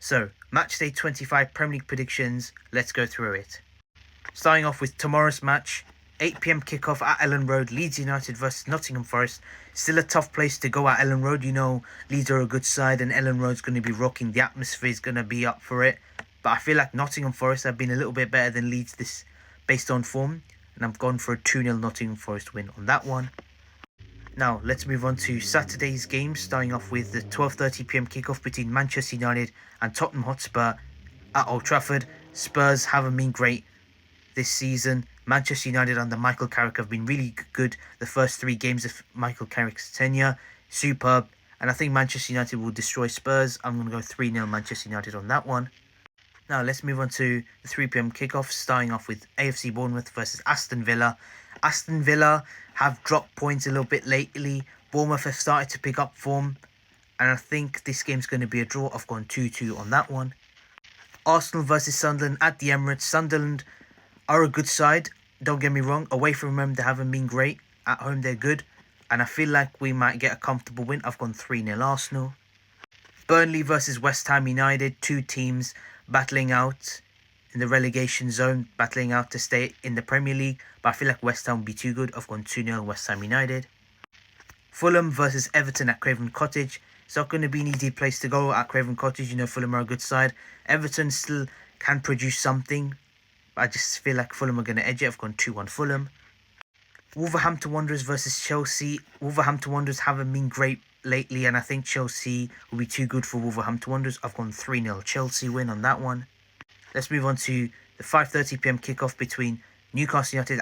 So, Matchday 25 Premier League predictions, let's go through it. Starting off with tomorrow's match, 8 p.m. kickoff at Ellen Road, Leeds United versus Nottingham Forest. Still a tough place to go at Ellen Road. You know, Leeds are a good side and Ellen Road's going to be rocking. The atmosphere is going to be up for it. But I feel like Nottingham Forest have been a little bit better than Leeds this based on form. And I've gone for a 2-0 Nottingham Forest win on that one. Now, let's move on to Saturday's game, starting off with the 12:30 p.m. kickoff between Manchester United and Tottenham Hotspur at Old Trafford. Spurs haven't been great this season. Manchester United under Michael Carrick have been really good the first 3 games of Michael Carrick's tenure. Superb. And I think Manchester United will destroy Spurs. I'm going to go 3-0 Manchester United on that one. Now, let's move on to the 3 p.m. kickoff, starting off with AFC Bournemouth versus Aston Villa. Aston Villa have dropped points a little bit lately. Bournemouth have started to pick up form. And I think this game's going to be a draw. I've gone 2-2 on that one. Arsenal versus Sunderland at the Emirates. Sunderland are a good side. Don't get me wrong. Away from home, they haven't been great. At home, they're good. And I feel like we might get a comfortable win. I've gone 3-0 Arsenal. Burnley versus West Ham United. 2 teams battling out in the relegation zone, battling out to stay in the Premier League. But I feel like West Ham will be too good. I've gone 2-0 West Ham United. Fulham versus Everton at Craven Cottage. It's not going to be an easy place to go at Craven Cottage. You know, Fulham are a good side. Everton still can produce something. But I just feel like Fulham are going to edge it. I've gone 2-1 Fulham. Wolverhampton Wanderers versus Chelsea. Wolverhampton Wanderers haven't been great lately, and I think Chelsea will be too good for Wolverhampton Wanderers. I've gone 3-0 Chelsea win on that one. Let's move on to the 5:30 p.m. kickoff between Newcastle United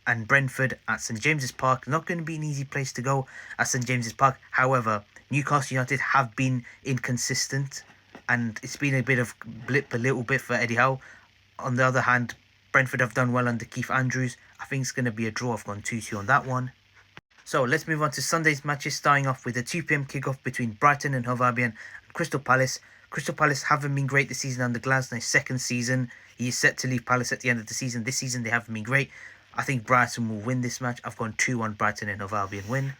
and Brentford at St James's Park. Not going to be an easy place to go at St James's Park. However, Newcastle United have been inconsistent, and it's been a bit of blip a little bit for Eddie Howe. On the other hand, Brentford have done well under Keith Andrews. I think it's going to be a draw. I've gone 2-2 on that one. So let's move on to Sunday's matches, starting off with a 2 p.m. kickoff between Brighton and Hove Albion and Crystal Palace. Crystal Palace haven't been great this season under Glasnow's second season. He is set to leave Palace at the end of the season. This season they haven't been great. I think Brighton will win this match. I've gone 2-1 Brighton and Hove Albion win.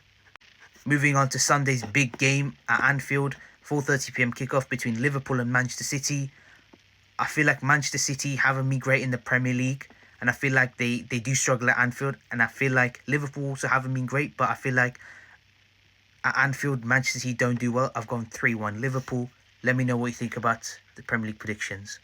Moving on to Sunday's big game at Anfield, 4:30 p.m. kickoff between Liverpool and Manchester City. I feel like Manchester City haven't been great in the Premier League, and I feel like they do struggle at Anfield, and I feel like Liverpool also haven't been great, but I feel like at Anfield, Manchester City don't do well. I've gone 3-1 Liverpool. Let me know what you think about the Premier League predictions.